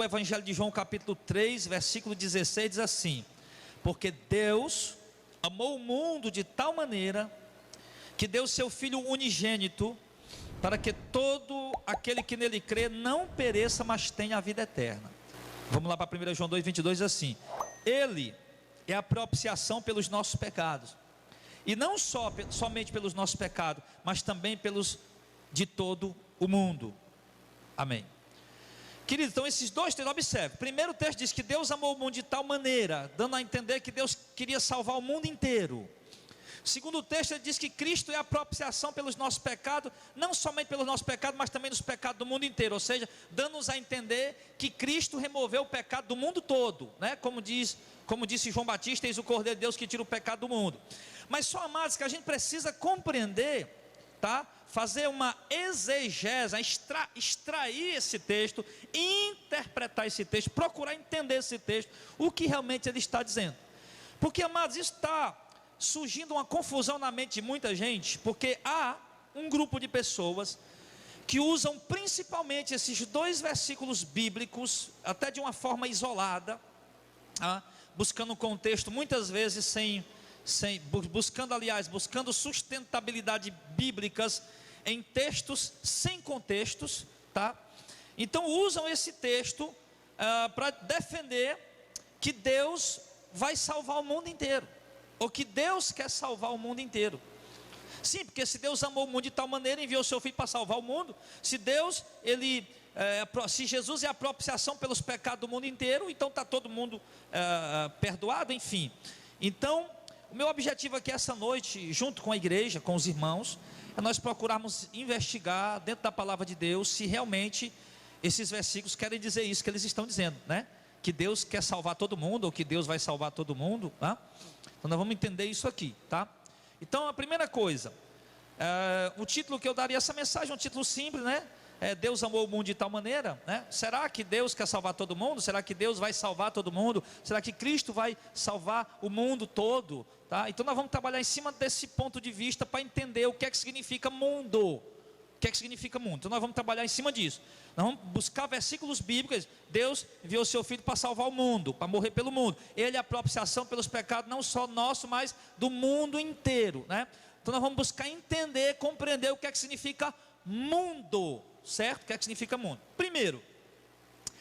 O Evangelho de João, capítulo 3, versículo 16, diz assim: porque Deus amou o mundo de tal maneira que deu seu Filho unigênito, para que todo aquele que nele crê não pereça, mas tenha a vida eterna. Vamos lá para 1 João 2, 22, diz assim: Ele é a propiciação pelos nossos pecados, e não somente pelos nossos pecados, mas também pelos de todo o mundo. Amém. Querido, então esses dois textos, observe. Primeiro texto diz que Deus amou o mundo de tal maneira, dando a entender que Deus queria salvar o mundo inteiro. Segundo texto, ele diz que Cristo é a propiciação pelos nossos pecados, não somente pelos nossos pecados, mas também dos pecados do mundo inteiro. Ou seja, dando-nos a entender que Cristo removeu o pecado do mundo todo, né? Como disse João Batista: eis o Cordeiro de Deus que tira o pecado do mundo. Mas só, amados, que a gente precisa compreender, tá? Fazer uma exegese, extrair esse texto, interpretar esse texto, procurar entender esse texto, o que realmente ele está dizendo. Porque, amados, está surgindo uma confusão na mente de muita gente, porque há um grupo de pessoas que usam principalmente esses dois versículos bíblicos, até de uma forma isolada, buscando um contexto, muitas vezes buscando sustentabilidade bíblicas em textos sem contextos, tá? Então usam esse texto para defender que Deus vai salvar o mundo inteiro, ou que Deus quer salvar o mundo inteiro. Sim, porque se Deus amou o mundo de tal maneira, enviou o seu Filho para salvar o mundo. Se Jesus é a propiciação pelos pecados do mundo inteiro, então está todo mundo perdoado, enfim. Então, o meu objetivo aqui essa noite, junto com a igreja, com os irmãos, é nós procurarmos investigar dentro da palavra de Deus, se realmente esses versículos querem dizer isso que eles estão dizendo, né? Que Deus quer salvar todo mundo, ou que Deus vai salvar todo mundo, tá? Então nós vamos entender isso aqui, tá? Então a primeira coisa, o título que eu daria a essa mensagem é um título simples, né? Deus amou o mundo de tal maneira, né? Será que Deus quer salvar todo mundo? Será que Deus vai salvar todo mundo? Será que Cristo vai salvar o mundo todo? Tá? Então nós vamos trabalhar em cima desse ponto de vista para entender o que é que significa mundo. O que é que significa mundo? Então nós vamos trabalhar em cima disso. Nós vamos buscar versículos bíblicos. Deus enviou o seu Filho para salvar o mundo, para morrer pelo mundo. Ele é a propiciação pelos pecados, não só nosso, mas do mundo inteiro, né? Então nós vamos buscar entender, compreender o que é que significa mundo, certo? O que é que significa mundo? Primeiro,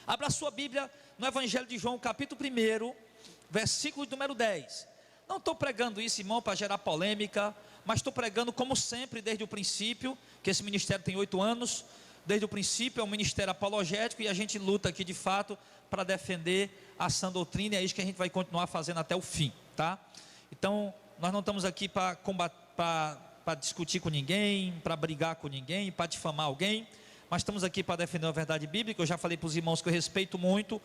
abra a sua Bíblia no Evangelho de João, capítulo 1, versículo número 10. Não estou pregando isso, irmão, para gerar polêmica, mas estou pregando como sempre, desde o princípio, que esse ministério tem 8 anos, desde o princípio é um ministério apologético, e a gente luta aqui de fato para defender a sã doutrina, e é isso que a gente vai continuar fazendo até o fim, tá? Então, nós não estamos aqui para discutir com ninguém, para brigar com ninguém, para difamar alguém, mas estamos aqui para defender a verdade bíblica. Eu já falei para os irmãos que eu respeito muito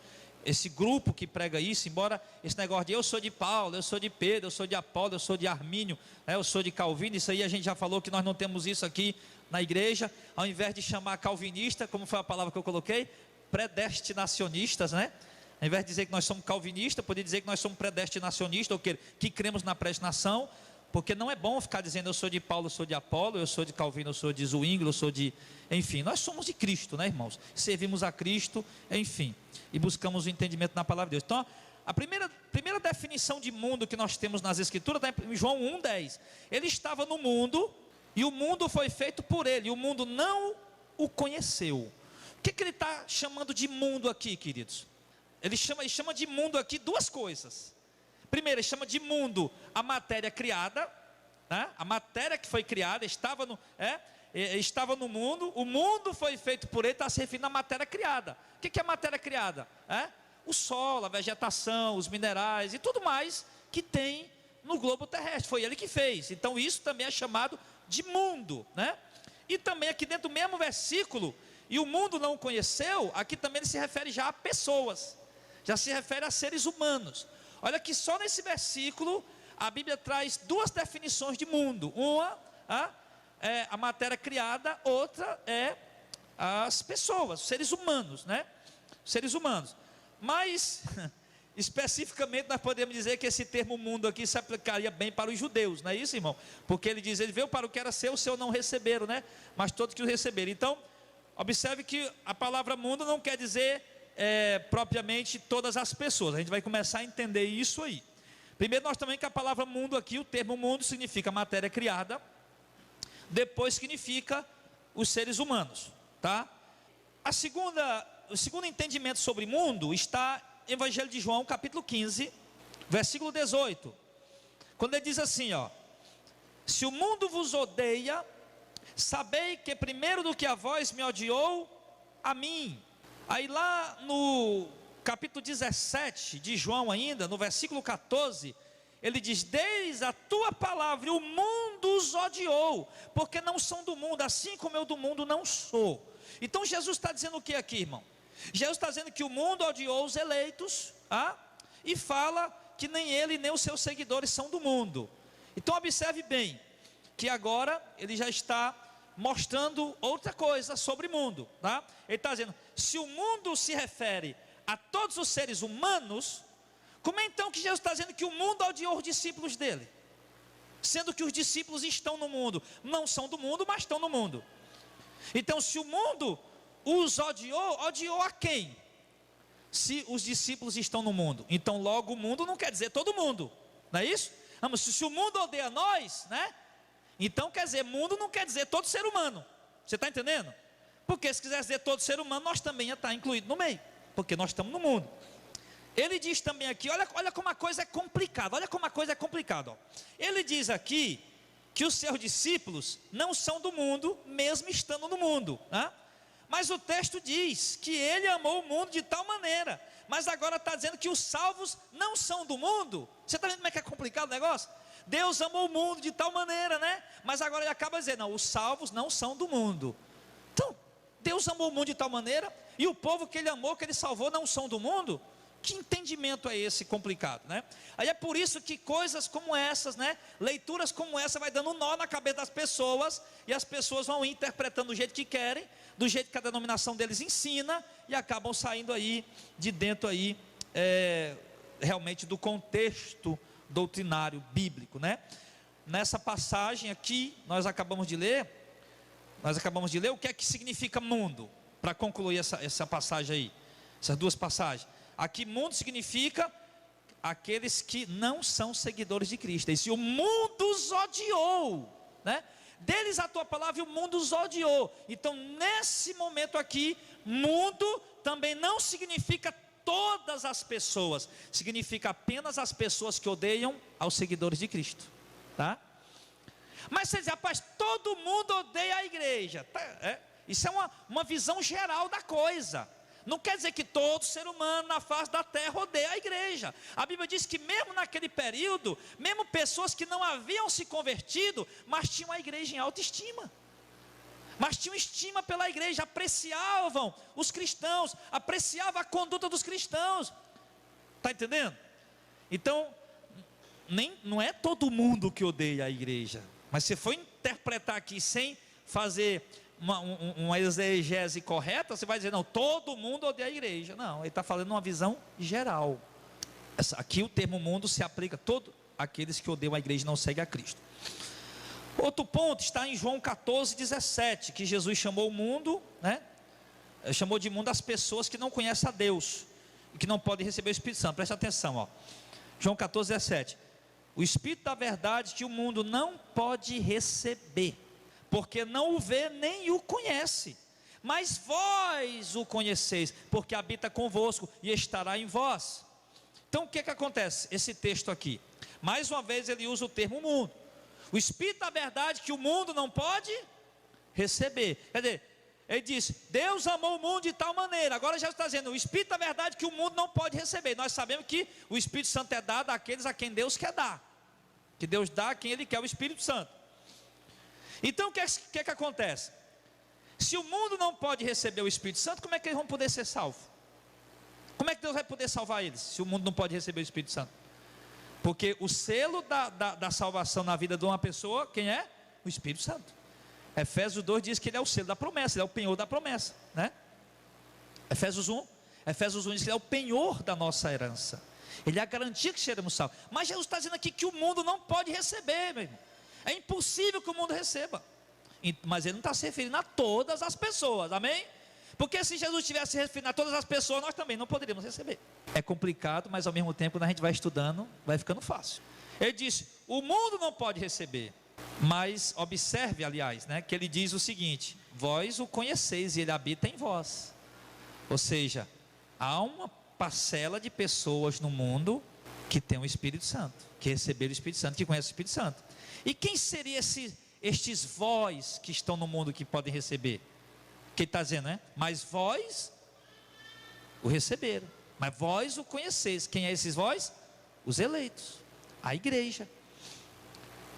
esse grupo que prega isso, embora esse negócio de eu sou de Paulo, eu sou de Pedro, eu sou de Apolo, eu sou de Armínio, eu sou de Calvino, isso aí a gente já falou que nós não temos isso aqui na igreja. Ao invés de chamar calvinista, como foi a palavra que eu coloquei, predestinacionistas, né? Ao invés de dizer que nós somos calvinistas, poderia dizer que nós somos predestinacionistas, ou que cremos na predestinação, porque não é bom ficar dizendo eu sou de Paulo, eu sou de Apolo, eu sou de Calvino, eu sou de Zwingli, eu sou de... Enfim, nós somos de Cristo, né, irmãos? Servimos a Cristo, enfim, e buscamos o entendimento na palavra de Deus. Então, a primeira definição de mundo que nós temos nas Escrituras está em João 1,10. Ele estava no mundo, e o mundo foi feito por ele, e o mundo não o conheceu. O que ele está chamando de mundo aqui, queridos? Ele chama de mundo aqui duas coisas. Primeiro, ele chama de mundo a matéria criada, né? A matéria que foi criada estava no mundo, o mundo foi feito por ele, está se referindo à matéria criada. O que é a matéria criada? O solo, a vegetação, os minerais e tudo mais que tem no globo terrestre, foi ele que fez. Então isso também é chamado de mundo, né? E também aqui dentro do mesmo versículo, e o mundo não o conheceu, aqui também ele se refere já a pessoas, já se refere a seres humanos. Olha que só nesse versículo a Bíblia traz duas definições de mundo. Uma é a matéria criada, outra é as pessoas, os seres humanos, né? Seres humanos. Mas especificamente nós podemos dizer que esse termo mundo aqui se aplicaria bem para os judeus, não é isso, irmão? Porque ele diz, ele veio para o que era seu, o seu não receberam, né? Mas todos que o receberam. Então, observe que a palavra mundo não quer dizer propriamente todas as pessoas. A gente vai começar a entender isso aí. Primeiro, nós também que a palavra mundo aqui, o termo mundo significa matéria criada, depois significa os seres humanos, tá? O segundo entendimento sobre mundo está em Evangelho de João, capítulo 15, versículo 18, quando ele diz assim, ó: se o mundo vos odeia, sabei que primeiro do que a vós me odiou a mim. Aí lá no capítulo 17 de João ainda, no versículo 14, ele diz: desde a tua palavra o mundo os odiou, porque não são do mundo, assim como eu do mundo não sou. Então Jesus está dizendo o que aqui, irmão? Jesus está dizendo que o mundo odiou os eleitos, e fala que nem ele nem os seus seguidores são do mundo. Então observe bem, que agora ele já está mostrando outra coisa sobre o mundo, tá? Ele está dizendo, se o mundo se refere a todos os seres humanos, como é então que Jesus está dizendo que o mundo odiou os discípulos dele? Sendo que os discípulos estão no mundo, não são do mundo, mas estão no mundo. Então se o mundo os odiou a quem? Se os discípulos estão no mundo, então logo o mundo não quer dizer todo mundo, não é isso? Vamos, se o mundo odeia nós, né? Então quer dizer, mundo não quer dizer todo ser humano. Você está entendendo? Porque se quiser dizer todo ser humano, nós também ia estar incluído no meio, porque nós estamos no mundo. Ele diz também aqui, olha como a coisa é complicada, ó. Ele diz aqui que os seus discípulos não são do mundo, mesmo estando no mundo, né? Mas o texto diz que ele amou o mundo de tal maneira, mas agora está dizendo que os salvos não são do mundo. Você está vendo como é que é complicado o negócio? Deus amou o mundo de tal maneira, né? Mas agora ele acaba dizendo, não, os salvos não são do mundo. Então, Deus amou o mundo de tal maneira, e o povo que ele amou, que ele salvou, não são do mundo? Que entendimento é esse complicado, né? Aí é por isso que coisas como essas, né? Leituras como essa vai dando um nó na cabeça das pessoas, e as pessoas vão interpretando do jeito que querem, do jeito que a denominação deles ensina, e acabam saindo aí de dentro aí, realmente do contexto doutrinário bíblico, né? Nessa passagem aqui, nós acabamos de ler o que é que significa mundo, para concluir essa passagem aí, essas duas passagens. Aqui mundo significa aqueles que não são seguidores de Cristo. E se o mundo os odiou, né? Deles a tua palavra e o mundo os odiou. Então nesse momento aqui, mundo também não significa todas as pessoas, significa apenas as pessoas que odeiam aos seguidores de Cristo, tá? Mas você diz, rapaz, todo mundo odeia a igreja, isso é uma visão geral da coisa. Não quer dizer que todo ser humano na face da terra odeia a igreja. A Bíblia diz que mesmo naquele período, mesmo pessoas que não haviam se convertido, mas tinham a igreja em alta estima, mas tinham estima pela igreja, apreciavam os cristãos, apreciavam a conduta dos cristãos. Está entendendo? Então, não é todo mundo que odeia a igreja, mas se for interpretar aqui sem fazer uma exegese correta, você vai dizer, não, todo mundo odeia a igreja. Não, ele está falando uma visão geral. Aqui o termo mundo se aplica a todos aqueles que odeiam a igreja e não seguem a Cristo. Outro ponto está em João 14, 17, que Jesus chamou o mundo, né? Chamou de mundo as pessoas que não conhecem a Deus e que não podem receber o Espírito Santo. Presta atenção, ó. João 14, 17. O Espírito da verdade que o mundo não pode receber, porque não o vê nem o conhece, mas vós o conheceis, porque habita convosco e estará em vós. Então o que acontece? Esse texto aqui, mais uma vez ele usa o termo mundo. O Espírito da verdade que o mundo não pode receber. Quer dizer, ele diz, Deus amou o mundo de tal maneira. Agora já está dizendo, o Espírito da verdade que o mundo não pode receber. Nós sabemos que o Espírito Santo é dado àqueles a quem Deus quer dar, que Deus dá a quem Ele quer o Espírito Santo. Então o que acontece? Se o mundo não pode receber o Espírito Santo, como é que eles vão poder ser salvos? Como é que Deus vai poder salvar eles, se o mundo não pode receber o Espírito Santo? Porque o selo da salvação na vida de uma pessoa, quem é? O Espírito Santo. Efésios 2 diz que ele é o selo da promessa, ele é o penhor da promessa, né? Efésios 1 diz que ele é o penhor da nossa herança, ele é a garantia que seremos salvos. Mas Jesus está dizendo aqui que o mundo não pode receber, meu irmão. É impossível que o mundo receba. Mas ele não está se referindo a todas as pessoas, amém? Porque se Jesus tivesse se referindo a todas as pessoas, nós também não poderíamos receber. É complicado, mas ao mesmo tempo, quando a gente vai estudando, vai ficando fácil. Ele disse, o mundo não pode receber. Mas observe, aliás, né, que ele diz o seguinte: vós o conheceis e ele habita em vós. Ou seja, há uma parcela de pessoas no mundo que tem o Espírito Santo, que receberam o Espírito Santo, que conhecem o Espírito Santo. E quem seriam estes vós que estão no mundo que podem receber? Que ele está dizendo, né? Mas vós o receberam, mas vós o conheceis. Quem é esses vós? Os eleitos, a igreja.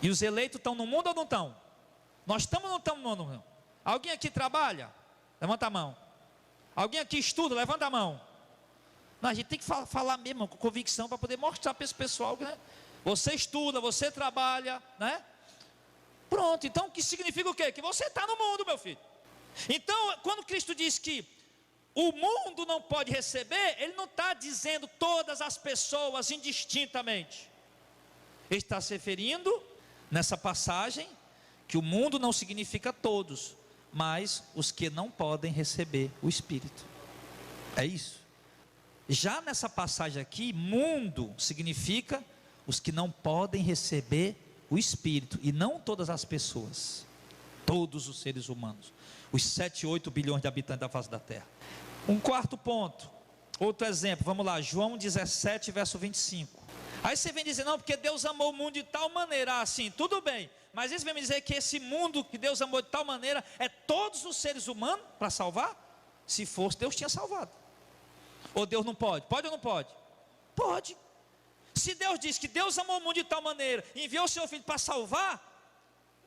E os eleitos estão no mundo ou não estão? Nós estamos ou não estamos no mundo? Alguém aqui trabalha? Levanta a mão. Alguém aqui estuda? Levanta a mão. Não, a gente tem que falar mesmo com convicção para poder mostrar para esse pessoal, né? Você estuda, você trabalha, né? Pronto, então o que significa o quê? Que você está no mundo, meu filho. Então, quando Cristo diz que o mundo não pode receber, Ele não está dizendo todas as pessoas indistintamente. Ele está se referindo, nessa passagem, que o mundo não significa todos, mas os que não podem receber o Espírito. É isso. Já nessa passagem aqui, mundo significa os que não podem receber o Espírito, e não todas as pessoas, todos os seres humanos, os 7, 8 bilhões de habitantes da face da terra. Um quarto ponto, outro exemplo, vamos lá, João 17, verso 25. Aí você vem dizer, não, porque Deus amou o mundo de tal maneira, assim, tudo bem, mas isso vem me dizer que esse mundo que Deus amou de tal maneira, é todos os seres humanos para salvar? Se fosse, Deus tinha salvado. Ou Deus não pode? Pode ou não pode? Pode. Se Deus diz que Deus amou o mundo de tal maneira, enviou o seu Filho para salvar,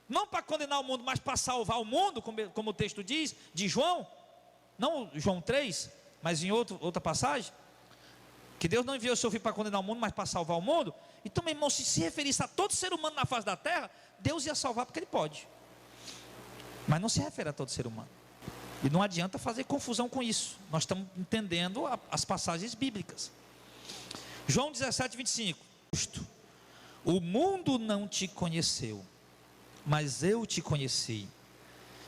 não para condenar o mundo, mas para salvar o mundo, como o texto diz, de João, não João 3, mas em outra passagem, que Deus não enviou o seu Filho para condenar o mundo, mas para salvar o mundo. Então, meu irmão, se referisse a todo ser humano na face da terra, Deus ia salvar porque Ele pode, mas não se refere a todo ser humano. E não adianta fazer confusão com isso. Nós estamos entendendo as passagens bíblicas. João 17, 25. O mundo não te conheceu, mas eu te conheci,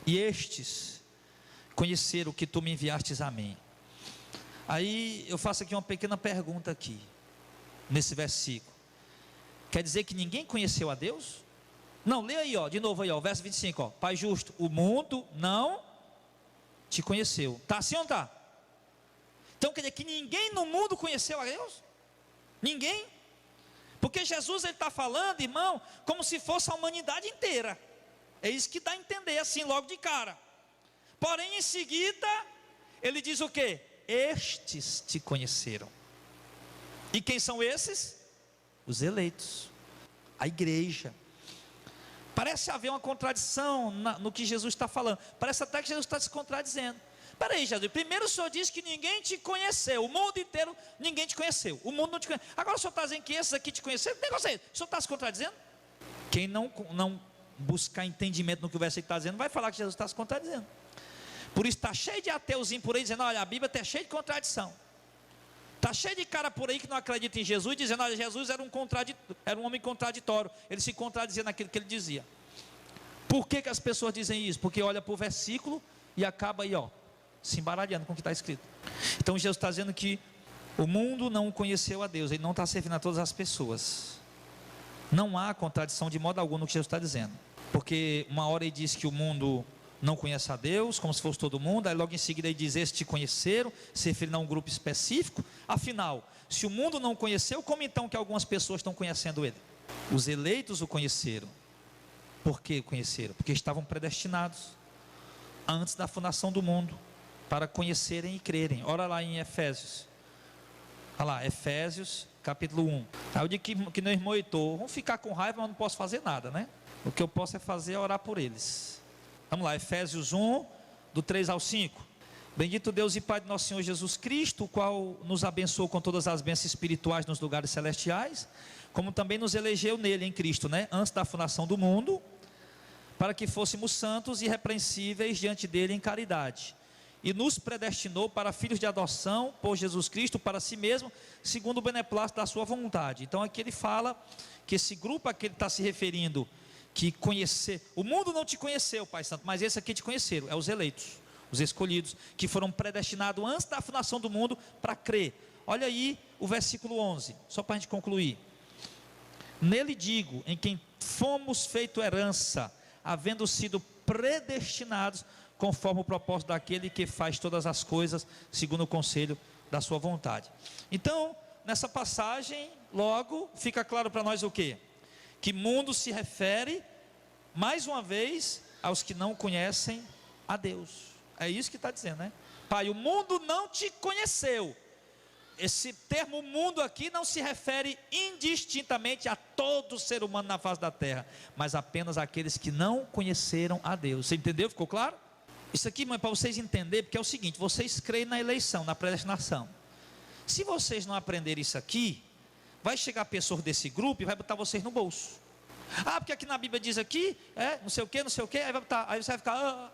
e estes conheceram que tu me enviastes a mim. Aí eu faço aqui uma pequena pergunta aqui, nesse versículo. Quer dizer que ninguém conheceu a Deus? Não, lê aí, ó, de novo aí, ó, verso 25, ó. Pai justo, o mundo não te conheceu. Está assim ou não está? Então quer dizer que ninguém no mundo conheceu a Deus? Ninguém? Porque Jesus ele está falando, irmão, como se fosse a humanidade inteira. É isso que dá a entender assim logo de cara. Porém em seguida, ele diz o quê? Estes te conheceram. E quem são esses? Os eleitos, a igreja. Parece haver uma contradição no que Jesus está falando. Parece até que Jesus está se contradizendo. Peraí, Jesus, primeiro o Senhor disse que ninguém te conheceu, o mundo inteiro ninguém te conheceu, o mundo não te conheceu. Agora o Senhor está dizendo que esses aqui te conheceram? Que negócio é esse? O Senhor está se contradizendo? Quem não buscar entendimento no que o versículo está dizendo, vai falar que Jesus está se contradizendo. Por isso está cheio de ateuzinho por aí dizendo, olha, a Bíblia está cheia de contradição. Está cheio de cara por aí que não acredita em Jesus, dizendo, olha, Jesus era um homem contraditório, ele se contradizia naquilo que ele dizia. Por que as pessoas dizem isso? Porque olha para o versículo e acaba aí, ó, se embaralhando com o que está escrito. Então Jesus está dizendo que o mundo não conheceu a Deus, ele não está servindo a todas as pessoas. Não há contradição de modo algum no que Jesus está dizendo. Porque uma hora ele diz que o mundo não conhece a Deus, como se fosse todo mundo, aí logo em seguida ele diz, estes te conheceram, se referindo a um grupo específico. Afinal, se o mundo não conheceu, como então que algumas pessoas estão conhecendo ele? Os eleitos o conheceram. Por que o conheceram? Porque estavam predestinados antes da fundação do mundo para conhecerem e crerem. Ora lá em Efésios. Olha lá, Efésios capítulo 1. Aí eu digo que meu irmão Heitor, vamos ficar com raiva, mas não posso fazer nada, né? O que eu posso é fazer é orar por eles. Vamos lá, Efésios 1, do 3 ao 5. Bendito Deus e Pai de nosso Senhor Jesus Cristo, o qual nos abençoou com todas as bênçãos espirituais nos lugares celestiais, como também nos elegeu nele, em Cristo, né? Antes da fundação do mundo, para que fôssemos santos e irrepreensíveis diante dele em caridade. E nos predestinou para filhos de adoção por Jesus Cristo para si mesmo, segundo o beneplácito da sua vontade. Então aqui ele fala que esse grupo a que ele está se referindo, que conhecer, o mundo não te conheceu, Pai Santo, mas esse aqui te conheceram, é os eleitos. os escolhidos, que foram predestinados antes da fundação do mundo para crer. Olha aí o versículo 11, só para a gente concluir. Nele digo, em quem fomos feito herança, havendo sido predestinados, conforme o propósito daquele que faz todas as coisas, segundo o conselho da sua vontade. Então, nessa passagem, logo, fica claro para nós o quê? Que mundo se refere, mais uma vez, aos que não conhecem a Deus. É isso que está dizendo, né? Pai, o mundo não te conheceu. Esse termo mundo aqui não se refere indistintamente a todo ser humano na face da terra, mas apenas àqueles que não conheceram a Deus. Você entendeu? Ficou claro? Isso aqui, mãe, para vocês entenderem, porque é o seguinte: vocês creem na eleição, na predestinação. Se vocês não aprenderem isso aqui, vai chegar pessoas desse grupo e vai botar vocês no bolso. Ah, porque aqui na Bíblia diz aqui, não sei o que, aí vai botar, aí você vai ficar,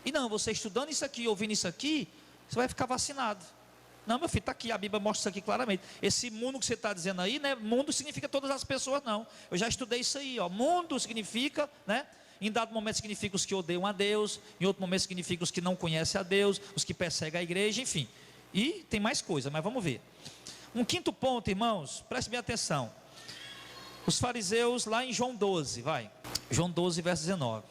E não, você estudando isso aqui, ouvindo isso aqui, você vai ficar vacinado. Não, meu filho, está aqui, a Bíblia mostra isso aqui claramente. Esse mundo que você está dizendo aí, né? Mundo significa todas as pessoas, não. Eu já estudei isso aí, ó. Mundo significa, né? Em dado momento significa os que odeiam a Deus, em outro momento significa os que não conhecem a Deus, os que perseguem a igreja, enfim. E tem mais coisa, mas vamos ver. Um quinto ponto, irmãos, preste bem atenção. Os fariseus, lá em João 12, vai. João 12, verso 19.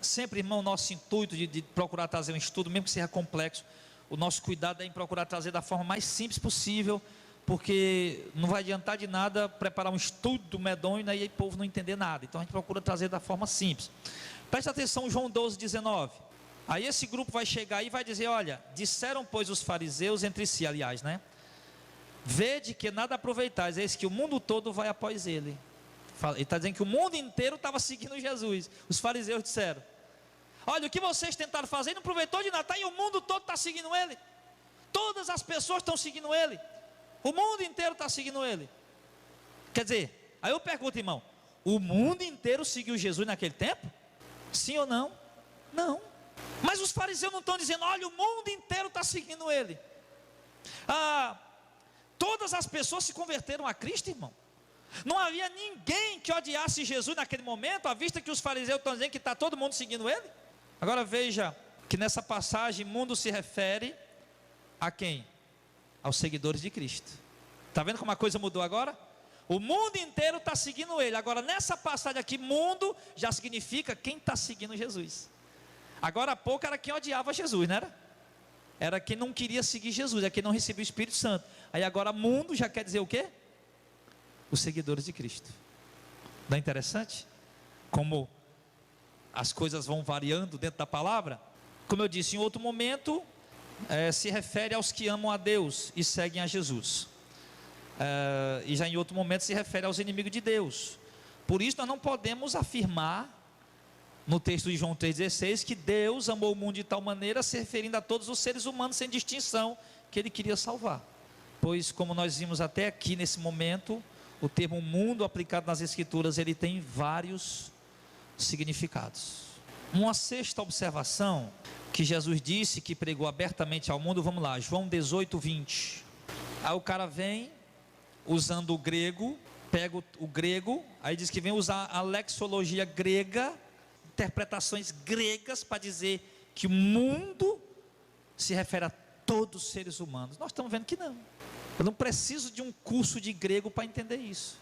Sempre, irmão, nosso intuito de procurar trazer um estudo, mesmo que seja complexo, o nosso cuidado é em procurar trazer da forma mais simples possível, porque não vai adiantar de nada preparar um estudo medonho, né, e aí o povo não entender nada. Então a gente procura trazer da forma simples. Preste atenção, João 12, 19. Aí esse grupo vai chegar e vai dizer: olha, disseram pois os fariseus entre si, aliás, né? Vede que nada aproveitais, eis que o mundo todo vai após ele. Ele está dizendo que o mundo inteiro estava seguindo Jesus. Os fariseus disseram: olha, o que vocês tentaram fazer não aproveitou de nada, e o mundo todo está seguindo ele. Todas as pessoas estão seguindo ele. O mundo inteiro está seguindo ele. Quer dizer, aí eu pergunto, irmão, o mundo inteiro seguiu Jesus naquele tempo? Sim ou não? Não. Mas os fariseus não estão dizendo: olha, o mundo inteiro está seguindo ele. Todas as pessoas se converteram a Cristo, irmão. Não havia ninguém que odiasse Jesus naquele momento, à vista que os fariseus estão dizendo que está todo mundo seguindo ele. Agora veja que nessa passagem mundo se refere a quem? Aos seguidores de Cristo. Está vendo como a coisa mudou agora? O mundo inteiro está seguindo ele. Agora nessa passagem aqui, mundo já significa quem está seguindo Jesus. Agora há pouco era quem odiava Jesus, não era? Era quem não queria seguir Jesus, é quem não recebia o Espírito Santo. Aí agora mundo já quer dizer o quê? Os seguidores de Cristo. Não é interessante? Como as coisas vão variando dentro da palavra. Como eu disse, em outro momento se refere aos que amam a Deus e seguem a Jesus. E já em outro momento se refere aos inimigos de Deus. Por isso nós não podemos afirmar no texto de João 3,16 que Deus amou o mundo de tal maneira, se referindo a todos os seres humanos sem distinção, que Ele queria salvar. Pois como nós vimos até aqui nesse momento, o termo mundo aplicado nas Escrituras, ele tem vários significados. Uma sexta observação, que Jesus disse que pregou abertamente ao mundo, vamos lá, João 18, 20. Aí o cara vem usando o grego, pega o grego, aí diz que vem usar a lexologia grega, interpretações gregas para dizer que o mundo se refere a todos os seres humanos. Nós estamos vendo que não. Eu não preciso de um curso de grego para entender isso.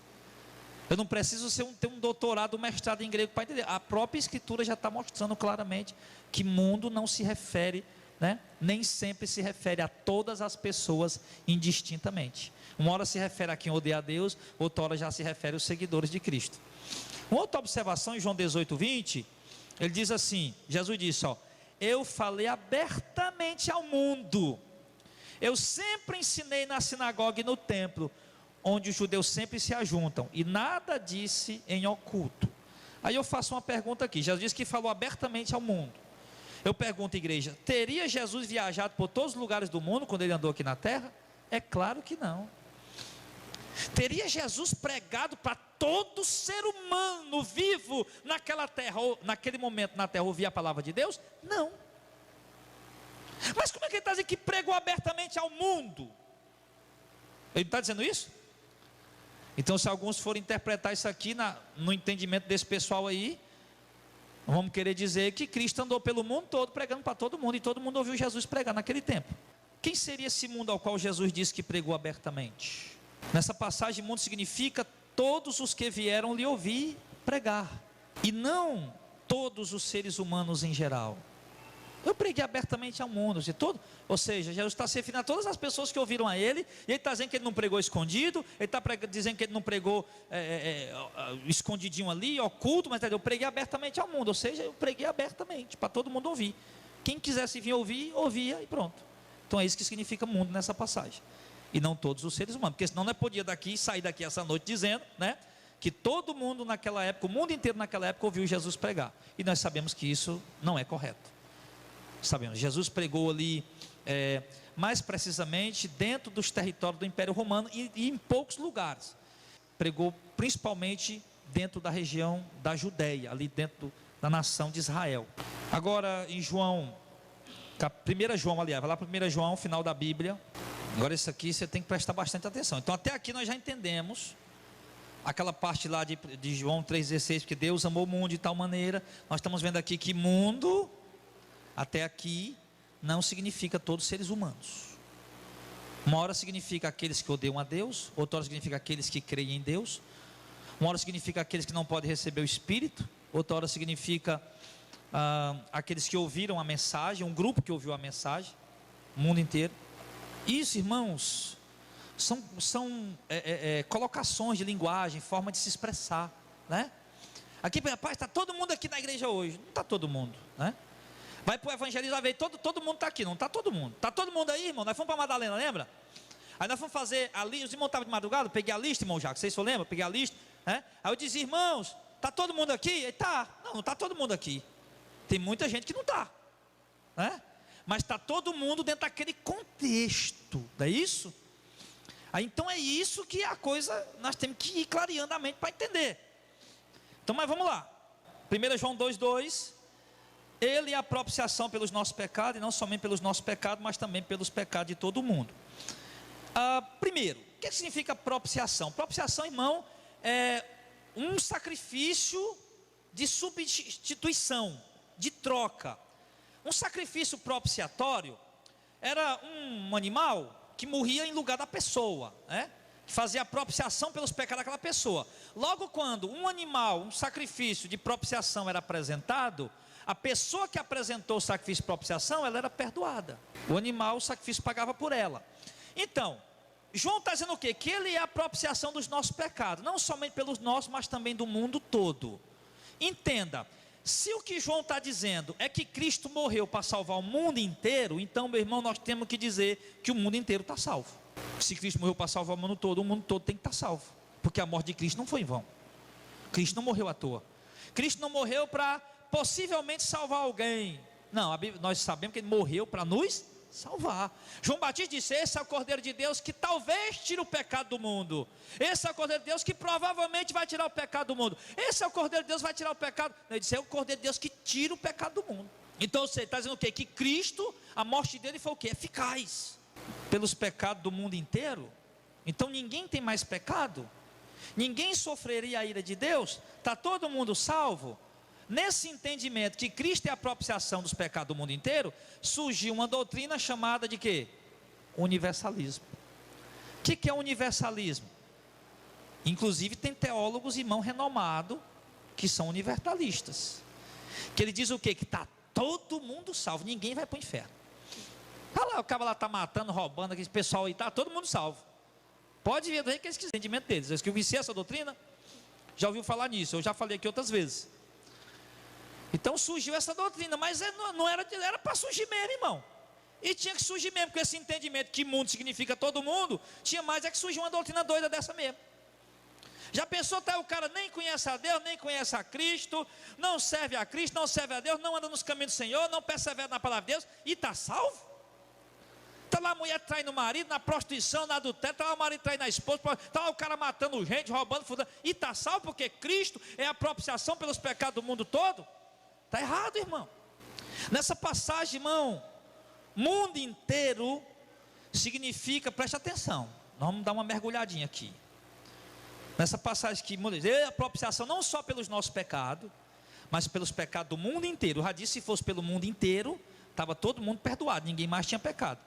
Eu não preciso ter um doutorado, um mestrado em grego para entender. A própria Escritura já está mostrando claramente que mundo não se refere, né? Nem sempre se refere a todas as pessoas indistintamente. Uma hora se refere a quem odeia a Deus, outra hora já se refere aos seguidores de Cristo. Uma outra observação em João 18, 20, ele diz assim, Jesus disse, eu falei abertamente ao mundo. Eu sempre ensinei na sinagoga e no templo, onde os judeus sempre se ajuntam, e nada disse em oculto. Aí eu faço uma pergunta aqui. Jesus disse que falou abertamente ao mundo. Eu pergunto, igreja, teria Jesus viajado por todos os lugares do mundo quando ele andou aqui na terra? É claro que não. Teria Jesus pregado para todo ser humano vivo naquela terra, ou naquele momento na terra, ouvir a palavra de Deus? Não. Mas como é que ele está dizendo que pregou abertamente ao mundo? Ele está dizendo isso? Então se alguns forem interpretar isso aqui no entendimento desse pessoal aí, Vamos querer dizer que Cristo andou pelo mundo todo pregando para todo mundo, e todo mundo ouviu Jesus pregar naquele tempo. Quem seria esse mundo ao qual Jesus disse que pregou abertamente? Nessa passagem, mundo significa todos os que vieram lhe ouvir pregar, e não todos os seres humanos em geral. Eu preguei abertamente ao mundo, ou seja, Jesus está se referindo a todas as pessoas que ouviram a ele, e ele está dizendo que ele não pregou escondido, ele está dizendo que ele não pregou escondidinho ali, oculto, mas eu preguei abertamente ao mundo, ou seja, eu preguei abertamente, para todo mundo ouvir. Quem quisesse vir ouvir, ouvia e pronto. Então é isso que significa mundo nessa passagem, e não todos os seres humanos, porque senão não podia sair daqui essa noite dizendo, né, que todo mundo naquela época, o mundo inteiro naquela época ouviu Jesus pregar, e nós sabemos que isso não é correto. Sabemos, Jesus pregou ali, mais precisamente, dentro dos territórios do Império Romano e em poucos lugares. Pregou principalmente dentro da região da Judéia, ali dentro da nação de Israel. Agora, em João, 1 João, aliás, vai lá para 1 João, final da Bíblia. Agora, isso aqui você tem que prestar bastante atenção. Então, até aqui nós já entendemos aquela parte lá de João 3,16, porque Deus amou o mundo de tal maneira. Nós estamos vendo aqui que mundo, até aqui, não significa todos os seres humanos. Uma hora significa aqueles que odeiam a Deus, outra hora significa aqueles que creem em Deus, uma hora significa aqueles que não podem receber o Espírito, outra hora significa aqueles que ouviram a mensagem, um grupo que ouviu a mensagem, o mundo inteiro. Isso, irmãos, são colocações de linguagem, forma de se expressar, né? Aqui, rapaz, está todo mundo aqui na igreja hoje. Não está todo mundo, né? Vai para o evangelismo, vai ver, todo mundo está aqui. Não está todo mundo. Está todo mundo aí, irmão? Nós fomos para Madalena, lembra? Aí nós fomos fazer a lista. Os irmãos estavam de madrugada, eu peguei a lista, irmão Jacques, vocês só lembram? Peguei a lista, né? Aí eu dizia, irmãos, está todo mundo aqui? Ele está. Não está todo mundo aqui. Tem muita gente que não está, né? Mas está todo mundo dentro daquele contexto, não é isso? Aí, então é isso que a coisa, nós temos que ir clareando a mente para entender. Então, mas vamos lá. 1 João 2,2. Ele é a propiciação pelos nossos pecados, e não somente pelos nossos pecados, mas também pelos pecados de todo mundo. Primeiro, o que significa propiciação? Propiciação, irmão, é um sacrifício de substituição, de troca. Um sacrifício propiciatório era um animal que morria em lugar da pessoa, né? Que fazia a propiciação pelos pecados daquela pessoa. Logo, quando um animal, um sacrifício de propiciação era apresentado, a pessoa que apresentou o sacrifício de propiciação, ela era perdoada. O animal, o sacrifício pagava por ela. Então, João está dizendo o quê? Que ele é a propiciação dos nossos pecados, não somente pelos nossos, mas também do mundo todo. Entenda, se o que João está dizendo é que Cristo morreu para salvar o mundo inteiro, então, meu irmão, nós temos que dizer que o mundo inteiro está salvo. Se Cristo morreu para salvar o mundo todo tem que estar salvo, porque a morte de Cristo não foi em vão. Cristo não morreu à toa. Cristo não morreu para possivelmente salvar alguém. Não, nós sabemos que ele morreu para nos salvar. João Batista disse: esse é o Cordeiro de Deus que talvez tire o pecado do mundo. Esse é o Cordeiro de Deus que provavelmente vai tirar o pecado do mundo. Esse é o Cordeiro de Deus que vai tirar o pecado. Ele disse: é o Cordeiro de Deus que tira o pecado do mundo. Então você está dizendo o quê? Que Cristo, a morte dele foi o quê? Eficaz pelos pecados do mundo inteiro. Então ninguém tem mais pecado, ninguém sofreria a ira de Deus, está todo mundo salvo. Nesse entendimento que Cristo é a propiciação dos pecados do mundo inteiro, surgiu uma doutrina chamada de quê? Universalismo. O que é universalismo? Inclusive tem teólogos, irmão renomado, que são universalistas, que ele diz o quê? Que está todo mundo salvo, ninguém vai para o inferno. Olha lá, o cara lá está matando, roubando, aquele pessoal aí, está todo mundo salvo. Pode ver do jeito que eles quiserem, entendimento deles. Eles que ouviram essa doutrina, já ouviu falar nisso, eu já falei aqui outras vezes. Então surgiu essa doutrina, mas não era para surgir mesmo, irmão. E tinha que surgir mesmo, com esse entendimento que mundo significa todo mundo. Tinha mais que surgir uma doutrina doida dessa mesmo. Já pensou, tá, o cara nem conhece a Deus, nem conhece a Cristo, não serve a Cristo, não serve a Deus, não anda nos caminhos do Senhor, não persevera na palavra de Deus, e está salvo? Está lá a mulher traindo o marido, na prostituição, na adultério, está lá o marido traindo a esposa, está lá o cara matando gente, roubando, fudando, e está salvo porque Cristo é a propiciação pelos pecados do mundo todo? Está errado, irmão. Nessa passagem, irmão, mundo inteiro significa, preste atenção, nós vamos dar uma mergulhadinha aqui. Nessa passagem que é a propiciação não só pelos nossos pecados, mas pelos pecados do mundo inteiro. Eu já disse, se fosse pelo mundo inteiro, estava todo mundo perdoado, ninguém mais tinha pecado.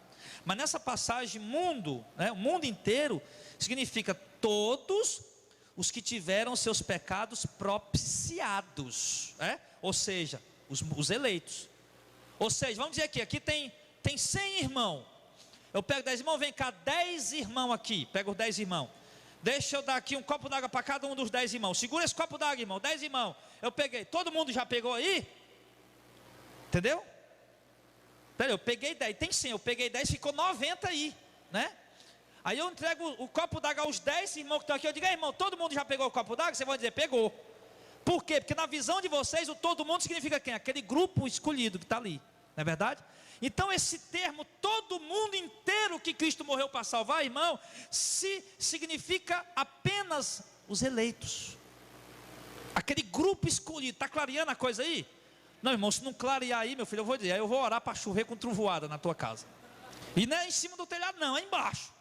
Mas nessa passagem, mundo, né, o mundo inteiro, significa todos os que tiveram seus pecados propiciados, né? Ou seja, os eleitos. Ou seja, vamos dizer aqui tem 100 irmãos. Eu pego 10 irmãos, vem cá, 10 irmãos aqui, pego os 10 irmãos. Deixa eu dar aqui um copo d'água para cada um dos 10 irmãos. Segura esse copo d'água, irmão, 10 irmãos. Eu peguei, todo mundo já pegou aí? Entendeu? Peraí, eu peguei 10, tem 100, eu peguei 10, ficou 90 aí, né? Aí eu entrego o copo d'água aos 10 irmãos que estão aqui. Eu digo, irmão, todo mundo já pegou o copo d'água? Você vai dizer, pegou. Por quê? Porque na visão de vocês, o todo mundo significa quem? Aquele grupo escolhido que está ali, não é verdade? Então esse termo, todo mundo inteiro que Cristo morreu para salvar, irmão, significa apenas os eleitos. Aquele grupo escolhido, está clareando a coisa aí? Não, irmão, se não clarear aí, meu filho, eu vou dizer, eu vou orar para chover com trovoada na tua casa. E não é em cima do telhado não, é embaixo.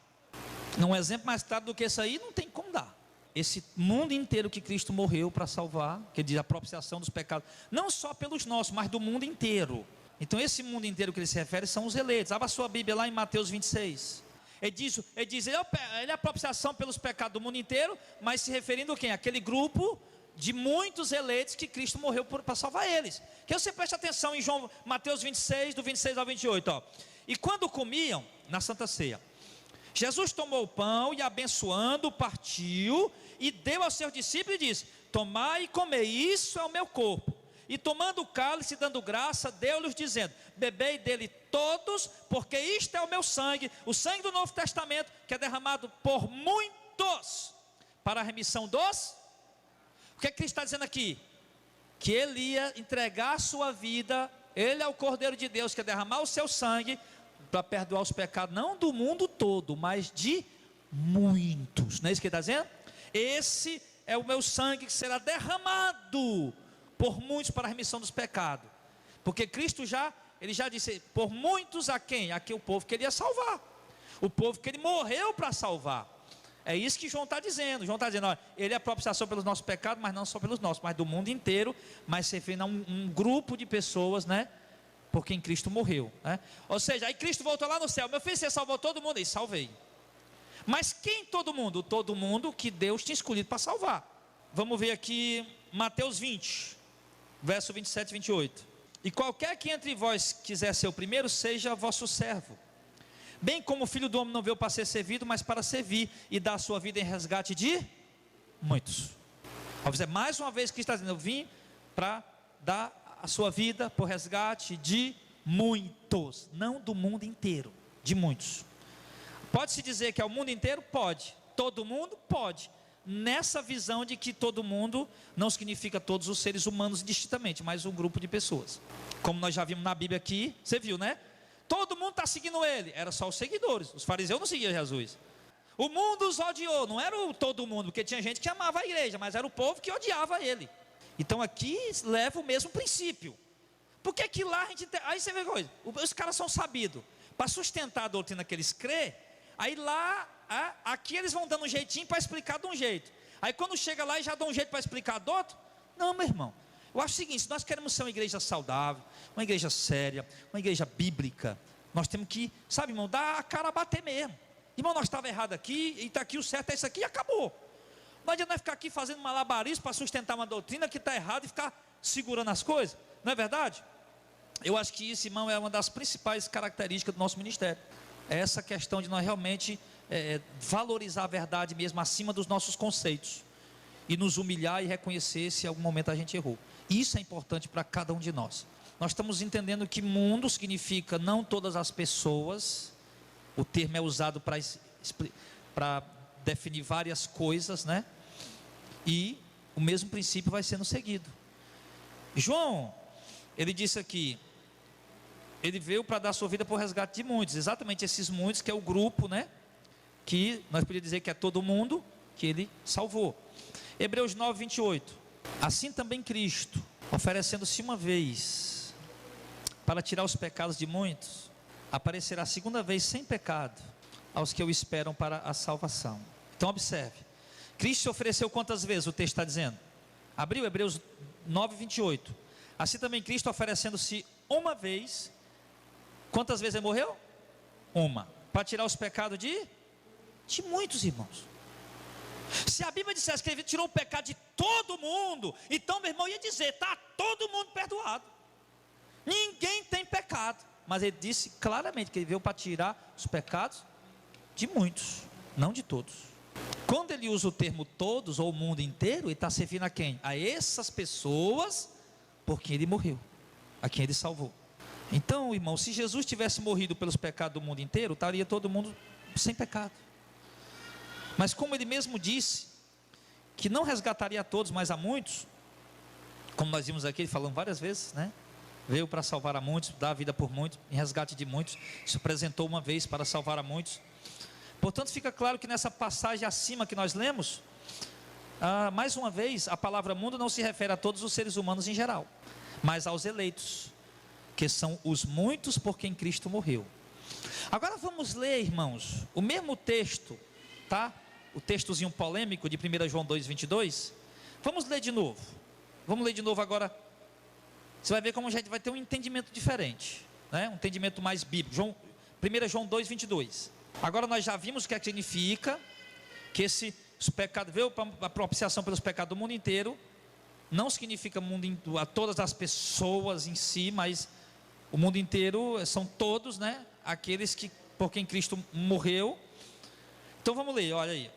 Um exemplo mais claro do que esse aí, não tem como dar. Esse mundo inteiro que Cristo morreu para salvar, que diz a propiciação dos pecados, não só pelos nossos, mas do mundo inteiro. Então esse mundo inteiro que ele se refere são os eleitos. Abra a sua Bíblia lá em Mateus 26. Ele diz ele é a propiciação pelos pecados do mundo inteiro, mas se referindo a quem? Aquele grupo de muitos eleitos que Cristo morreu para salvar eles. Que você preste atenção em Mateus 26, do 26 ao 28. Ó. E quando comiam na Santa Ceia, Jesus tomou o pão e abençoando, partiu e deu aos seus discípulos e disse: tomai e comei, isso é o meu corpo. E tomando o cálice, dando graça, deu-lhes dizendo: bebei dele todos, porque isto é o meu sangue, o sangue do Novo Testamento, que é derramado por muitos, para a remissão dos... O que é que Cristo está dizendo aqui? Que ele ia entregar a sua vida, ele é o Cordeiro de Deus, que é derramar o seu sangue, para perdoar os pecados, não do mundo todo, mas de muitos. Não é isso que ele está dizendo? Esse é o meu sangue que será derramado por muitos para a remissão dos pecados. Porque Cristo ele já disse, por muitos a quem? Aqui o povo que ele ia salvar. O povo que ele morreu para salvar. É isso que João está dizendo. João está dizendo, olha, ele é a propiciação pelos nossos pecados, mas não só pelos nossos, mas do mundo inteiro, mas se refere a um grupo de pessoas, né? Por quem Cristo morreu, né? Ou seja, aí Cristo voltou lá no céu. Meu filho, você salvou todo mundo? Aí, salvei. Mas quem todo mundo? Todo mundo que Deus tinha escolhido para salvar. Vamos ver aqui Mateus 20, verso 27 e 28. E qualquer que entre vós quiser ser o primeiro, seja vosso servo. Bem como o Filho do Homem não veio para ser servido, mas para servir e dar a sua vida em resgate de muitos. Vamos dizer, mais uma vez que está dizendo, eu vim para dar a sua vida por resgate de muitos, não do mundo inteiro, de muitos. Pode-se dizer que é o mundo inteiro? Pode. Todo mundo? Pode. Nessa visão de que todo mundo não significa todos os seres humanos distintamente, mas um grupo de pessoas. Como nós já vimos na Bíblia aqui, você viu, né? Todo mundo está seguindo ele, era só os seguidores. Os fariseus não seguiam Jesus. O mundo os odiou, não era todo mundo, porque tinha gente que amava a igreja, mas era o povo que odiava ele. Então aqui leva o mesmo princípio. Por que que lá a gente... Aí você vê coisa, os caras são sabidos. Para sustentar a doutrina que eles crê, aí lá, aqui eles vão dando um jeitinho para explicar de um jeito. Aí quando chega lá e já dá um jeito para explicar do outro. Não, meu irmão. Eu acho o seguinte, se nós queremos ser uma igreja saudável, uma igreja séria, uma igreja bíblica, nós temos que, sabe, irmão, dar a cara a bater mesmo. Irmão, nós estávamos errados aqui, e está aqui o certo é isso aqui e acabou. Não adianta nós ficar aqui fazendo malabarismo para sustentar uma doutrina que está errada e ficar segurando as coisas, não é verdade? Eu acho que isso, irmão, é uma das principais características do nosso ministério. É essa questão de nós realmente valorizar a verdade mesmo acima dos nossos conceitos. E nos humilhar e reconhecer se em algum momento a gente errou. Isso é importante para cada um de nós. Nós estamos entendendo que mundo significa não todas as pessoas. O termo é usado para definir várias coisas, né? E o mesmo princípio vai sendo seguido. João, ele disse aqui, ele veio para dar sua vida por resgate de muitos. Exatamente esses muitos, que é o grupo, né? Que nós podíamos dizer que é todo mundo que ele salvou. Hebreus 9, 28. Assim também Cristo, oferecendo-se uma vez para tirar os pecados de muitos, aparecerá a segunda vez sem pecado aos que o esperam para a salvação. Então observe, Cristo se ofereceu quantas vezes? O texto está dizendo. Abriu Hebreus 9:28. Assim também Cristo, oferecendo-se uma vez. Quantas vezes ele morreu? Uma. Para tirar os pecados de muitos, irmãos. Se a Bíblia dissesse que ele tirou o pecado de todo mundo, então meu irmão ia dizer, está todo mundo perdoado. Ninguém tem pecado. Mas ele disse claramente que ele veio para tirar os pecados de muitos, não de todos. Quando ele usa o termo todos, ou o mundo inteiro, ele está servindo a quem? A essas pessoas por quem ele morreu, a quem ele salvou. Então, irmão, se Jesus tivesse morrido pelos pecados do mundo inteiro, estaria todo mundo sem pecado. Mas como ele mesmo disse, que não resgataria a todos, mas a muitos, como nós vimos aqui, falando várias vezes, né? Veio para salvar a muitos, dar a vida por muitos, em resgate de muitos, se apresentou uma vez para salvar a muitos. Portanto, fica claro que nessa passagem acima que nós lemos, mais uma vez, a palavra mundo não se refere a todos os seres humanos em geral, mas aos eleitos, que são os muitos por quem Cristo morreu. Agora vamos ler, irmãos, o mesmo texto, tá? O textozinho polêmico de 1 João 2:22. Vamos ler de novo. Vamos ler de novo agora. Você vai ver como a gente vai ter um entendimento diferente, né? Um entendimento mais bíblico. 1 João 2:22. Agora nós já vimos o que significa que os pecados, veio para a propiciação pelos pecados do mundo inteiro. Não significa a todas as pessoas em si, mas o mundo inteiro são todos, né? Aqueles que por quem Cristo morreu. Então vamos ler, olha aí.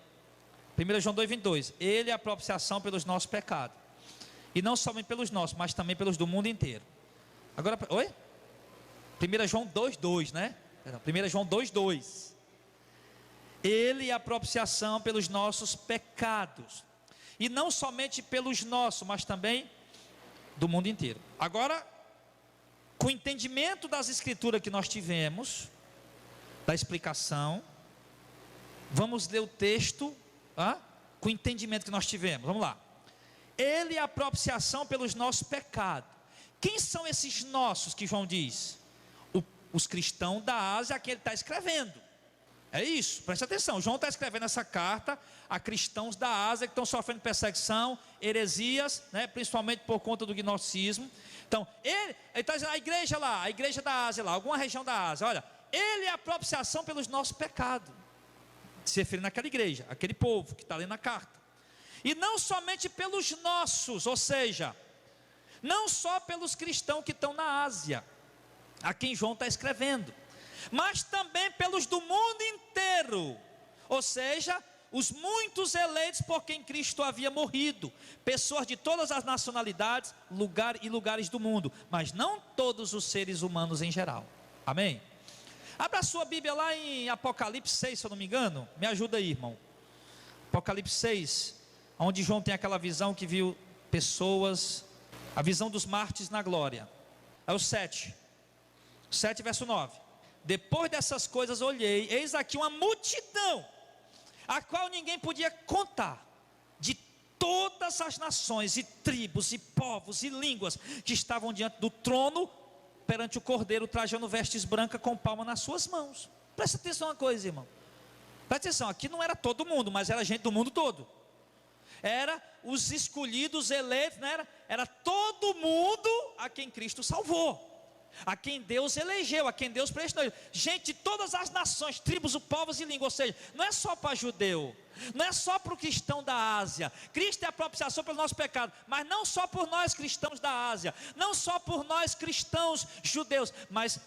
1 João 2:22. Ele é a propiciação pelos nossos pecados. E não somente pelos nossos, mas também pelos do mundo inteiro. Agora, oi? 1 João 2:2, né? 1 João 2:2. Ele é a propiciação pelos nossos pecados. E não somente pelos nossos, mas também do mundo inteiro. Agora, com o entendimento das escrituras que nós tivemos, da explicação, vamos ler o texto, com o entendimento que nós tivemos. Vamos lá. Ele é a propiciação pelos nossos pecados. Quem são esses nossos que João diz? Os cristãos da Ásia a quem ele está escrevendo. É isso, presta atenção. João está escrevendo essa carta a cristãos da Ásia que estão sofrendo perseguição, heresias, né, principalmente por conta do gnosticismo. Então, ele está dizendo a igreja lá, a igreja da Ásia lá, alguma região da Ásia, olha, ele é a propiciação pelos nossos pecados. Se referindo àquela igreja, aquele povo que está lendo a carta. E não somente pelos nossos, ou seja, não só pelos cristãos que estão na Ásia, a quem João está escrevendo, mas também pelos do mundo inteiro, ou seja, os muitos eleitos por quem Cristo havia morrido, pessoas de todas as nacionalidades, lugares do mundo, mas não todos os seres humanos em geral. Amém? Abra a sua Bíblia lá em Apocalipse 6, se eu não me engano. Me ajuda aí, irmão. Apocalipse 6, onde João tem aquela visão que viu pessoas, a visão dos mártires na glória. É o 7 verso 9. Depois dessas coisas olhei, eis aqui uma multidão, a qual ninguém podia contar, de todas as nações, e tribos, e povos, e línguas, que estavam diante do trono, perante o Cordeiro, trajando vestes brancas, com palma nas suas mãos. Presta atenção uma coisa, irmão. Presta atenção, aqui não era todo mundo, mas era gente do mundo todo. Era os escolhidos, eleitos, né? Era todo mundo a quem Cristo salvou, a quem Deus elegeu, a quem Deus predestinou. Gente de todas as nações, tribos, povos e línguas. Ou seja, não é só para judeu, não é só para o cristão da Ásia. Cristo é a propiciação pelo nosso pecado, mas não só por nós cristãos da Ásia, não só por nós cristãos judeus, mas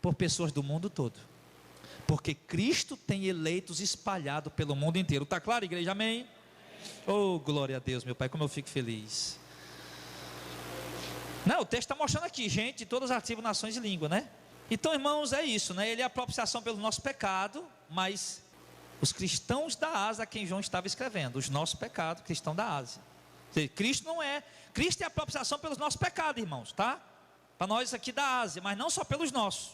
por pessoas do mundo todo, porque Cristo tem eleitos espalhados pelo mundo inteiro. Está claro, igreja? Amém? Oh, glória a Deus, meu Pai, como eu fico feliz. Não, o texto está mostrando aqui, gente de todas as tribos, nações e línguas, né? Então, irmãos, é isso, né? Ele é a propiciação pelo nosso pecado, mas os cristãos da Ásia a quem João estava escrevendo, os nossos pecados, cristão da Ásia. Ou seja, Cristo é a propiciação pelos nossos pecados, irmãos, tá? Para nós aqui da Ásia, mas não só pelos nossos,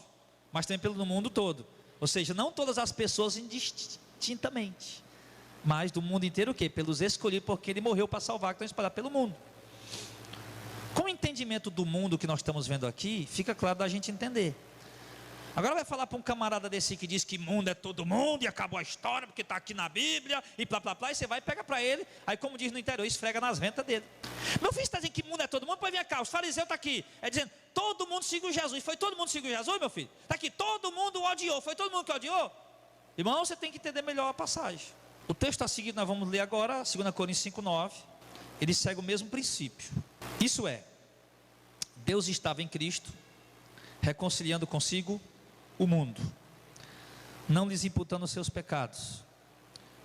mas também pelo mundo todo. Ou seja, não todas as pessoas indistintamente, mas do mundo inteiro o quê? Pelos escolhidos, porque ele morreu para salvar, que estão espalhados pelo mundo. Com o entendimento do mundo que nós estamos vendo aqui, fica claro da gente entender. Agora vai falar para um camarada desse que diz que mundo é todo mundo e acabou a história porque está aqui na Bíblia e plá plá plá, e você vai e pega para ele, aí como diz no interior, esfrega nas ventas dele. Meu filho está dizendo que mundo é todo mundo, pois vem cá, os fariseus estão aqui, é dizendo, todo mundo seguiu Jesus, foi todo mundo seguiu Jesus, meu filho? Está aqui, todo mundo odiou, foi todo mundo que odiou? Irmão, você tem que entender melhor a passagem. O texto a seguir, nós vamos ler agora, 2 Coríntios 5,9, ele segue o mesmo princípio. Isso é, Deus estava em Cristo, reconciliando consigo o mundo, não lhes imputando os seus pecados,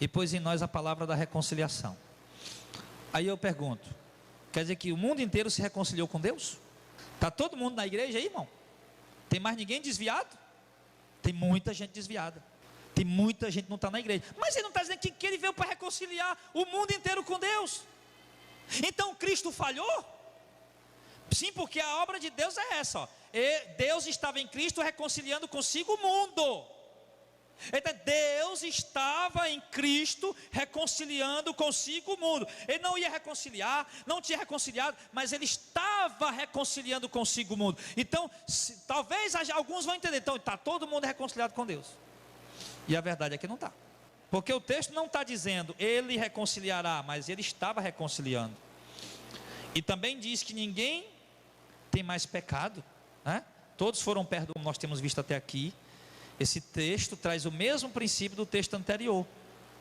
e pôs em nós a palavra da reconciliação. Aí eu pergunto, quer dizer que o mundo inteiro se reconciliou com Deus? Está todo mundo na igreja aí, irmão? Tem mais ninguém desviado? Tem muita gente desviada, tem muita gente que não está na igreja, mas ele não está dizendo que ele veio para reconciliar o mundo inteiro com Deus. Então Cristo falhou? Sim, porque a obra de Deus é essa, ó. Deus estava em Cristo reconciliando consigo o mundo. Então, Deus estava em Cristo reconciliando consigo o mundo. Ele não ia reconciliar, não tinha reconciliado, mas ele estava reconciliando consigo o mundo. Então, talvez alguns vão entender, então está todo mundo reconciliado com Deus. E a verdade é que não está, porque o texto não está dizendo ele reconciliará, mas ele estava reconciliando. E também diz que ninguém tem mais pecado, né? Todos foram perdoados, nós temos visto até aqui. Esse texto traz o mesmo princípio do texto anterior,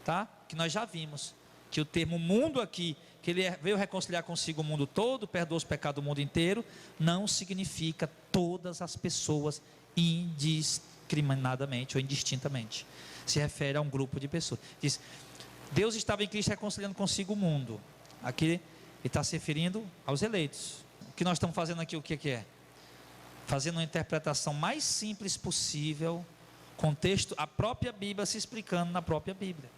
tá? Que nós já vimos, que o termo mundo aqui, que ele veio reconciliar consigo o mundo todo, perdoa os pecados do mundo inteiro, não significa todas as pessoas indiscriminadamente ou indistintamente, se refere a um grupo de pessoas. Diz, Deus estava em Cristo reconciliando consigo o mundo. Aqui ele está se referindo aos eleitos. O que nós estamos fazendo aqui, o que é? Fazendo uma interpretação mais simples possível, contexto, a própria Bíblia se explicando na própria Bíblia,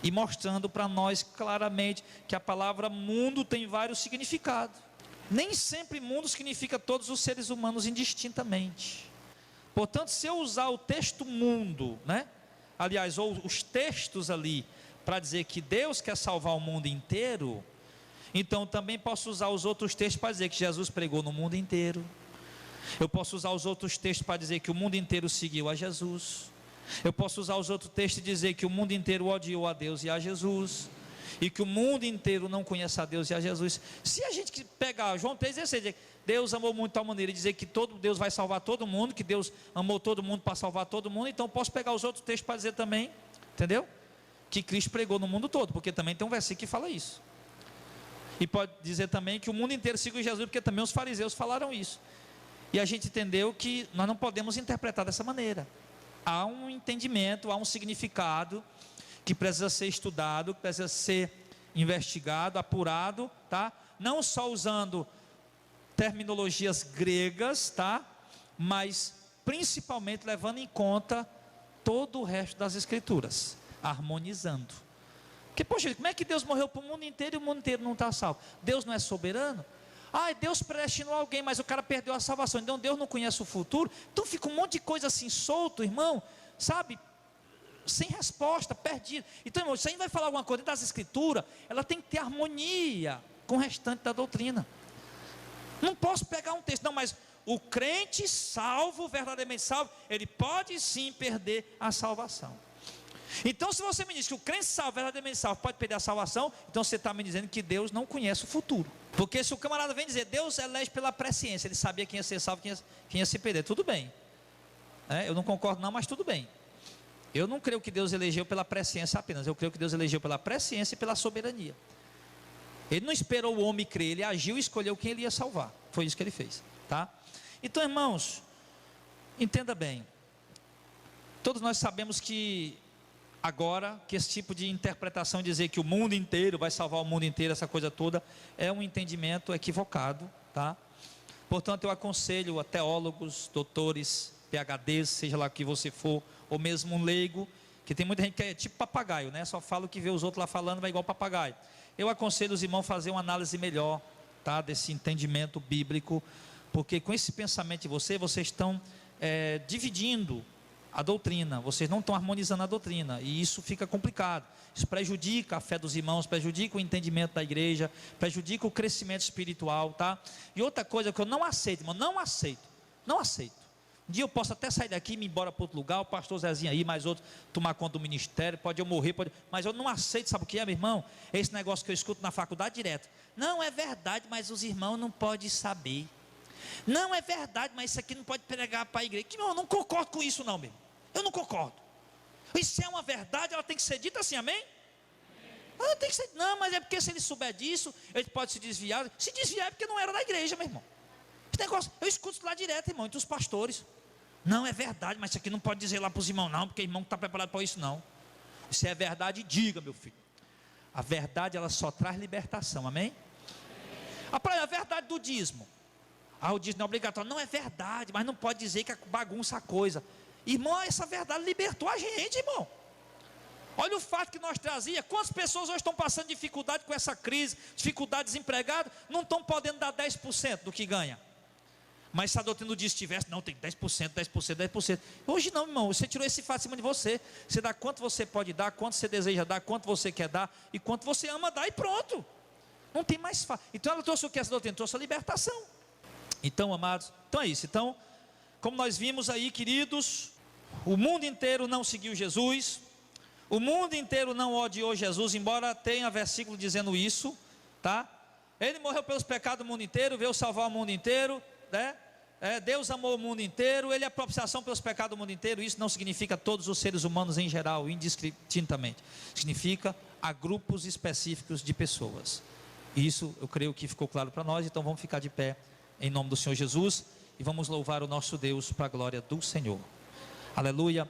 e mostrando para nós claramente que a palavra mundo tem vários significados. Nem sempre mundo significa todos os seres humanos indistintamente. Portanto, se eu usar o texto mundo, né? Aliás, ou os textos ali, para dizer que Deus quer salvar o mundo inteiro, então também posso usar os outros textos para dizer que Jesus pregou no mundo inteiro. Eu posso usar os outros textos para dizer que o mundo inteiro seguiu a Jesus. Eu posso usar os outros textos e dizer que o mundo inteiro odiou a Deus e a Jesus, e que o mundo inteiro não conhece a Deus e a Jesus. Se a gente pegar João 3,16, Deus amou muito de tal maneira, e dizer que Deus vai salvar todo mundo, que Deus amou todo mundo para salvar todo mundo, então posso pegar os outros textos para dizer também, entendeu? Que Cristo pregou no mundo todo, porque também tem um versículo que fala isso. E pode dizer também que o mundo inteiro seguiu Jesus, porque também os fariseus falaram isso. E a gente entendeu que nós não podemos interpretar dessa maneira. Há um entendimento, há um significado que precisa ser estudado, que precisa ser investigado, apurado, tá? Não só usando terminologias gregas, tá? Mas principalmente levando em conta todo o resto das escrituras, harmonizando. Porque, poxa, como é que Deus morreu para o mundo inteiro e o mundo inteiro não está salvo? Deus não é soberano? Deus predestinou alguém, mas o cara perdeu a salvação, então Deus não conhece o futuro. Então fica um monte de coisa assim solto, irmão, sabe, sem resposta, perdido. Então, irmão, se a gente vai falar alguma coisa das escrituras, ela tem que ter harmonia com o restante da doutrina. Não posso pegar um texto, não, mas o crente salvo, verdadeiramente salvo, ele pode sim perder a salvação. Então, se você me diz que o crente salvo, verdadeiramente salvo, pode perder a salvação, então você está me dizendo que Deus não conhece o futuro. Porque se o camarada vem dizer, Deus elege pela presciência, ele sabia quem ia ser salvo, quem ia se perder, tudo bem. Eu não concordo não, mas tudo bem. Eu não creio que Deus elegeu pela presciência apenas, eu creio que Deus elegeu pela presciência e pela soberania. Ele não esperou o homem crer, ele agiu e escolheu quem ele ia salvar. Foi isso que ele fez, tá? Então, irmãos, entenda bem. Todos nós sabemos que agora, que esse tipo de interpretação, dizer que o mundo inteiro vai salvar o mundo inteiro, essa coisa toda, é um entendimento equivocado, tá? Portanto, eu aconselho a teólogos, doutores, PhDs, seja lá que você for, ou mesmo um leigo, que tem muita gente que é tipo papagaio, né? Só fala o que vê os outros lá falando, vai igual papagaio. Eu aconselho os irmãos a fazer uma análise melhor, tá? Desse entendimento bíblico, porque com esse pensamento de vocês estão dividindo a doutrina, vocês não estão harmonizando a doutrina, e isso fica complicado, isso prejudica a fé dos irmãos, prejudica o entendimento da igreja, prejudica o crescimento espiritual, tá? E outra coisa que eu não aceito, irmão, não aceito, Um dia eu posso até sair daqui e ir embora para outro lugar, o pastor Zezinho aí, mais outro, tomar conta do ministério, pode eu morrer, mas eu não aceito, sabe o que é, meu irmão? É esse negócio que eu escuto na faculdade direto. Não, é verdade, mas os irmãos não podem saber. Não, é verdade, mas isso aqui não pode pregar para a igreja. Meu irmão, eu não concordo com isso não, meu irmão. Eu não concordo. Isso é uma verdade, ela tem que ser dita assim, amém? Ela tem que ser, não, mas é porque se ele souber disso, ele pode se desviar. Se desviar é porque não era da igreja, meu irmão. Esse negócio, eu escuto isso lá direto, irmão, entre os pastores. Não, é verdade, mas isso aqui não pode dizer lá para os irmãos não, porque o irmão não está preparado para isso não. Se é verdade, diga, meu filho. A verdade, ela só traz libertação, amém? A verdade do dízimo. O dízimo não é obrigatório. Não, é verdade, mas não pode dizer que bagunça a coisa. Irmão, essa verdade libertou a gente, irmão. Olha o fato que nós trazia. Quantas pessoas hoje estão passando dificuldade com essa crise, dificuldade, desempregado, não estão podendo dar 10% do que ganha. Mas se a doutrina do dia estivesse, não, tem 10%, 10%, 10%. Hoje não, irmão, você tirou esse fato em cima de você. Você dá quanto você pode dar, quanto você deseja dar, quanto você quer dar, e quanto você ama dar, e pronto. Não tem mais fato. Então ela trouxe o que essa doutrina? Trouxe a libertação. Então, amados, então é isso. Então, como nós vimos aí, queridos, o mundo inteiro não seguiu Jesus, o mundo inteiro não odiou Jesus, embora tenha versículo dizendo isso, tá? Ele morreu pelos pecados do mundo inteiro, veio salvar o mundo inteiro, né? Deus amou o mundo inteiro, Ele é a propiciação pelos pecados do mundo inteiro. Isso não significa todos os seres humanos em geral, indistintamente. Significa a grupos específicos de pessoas. Isso eu creio que ficou claro para nós. Então vamos ficar de pé em nome do Senhor Jesus e vamos louvar o nosso Deus para a glória do Senhor. Aleluia.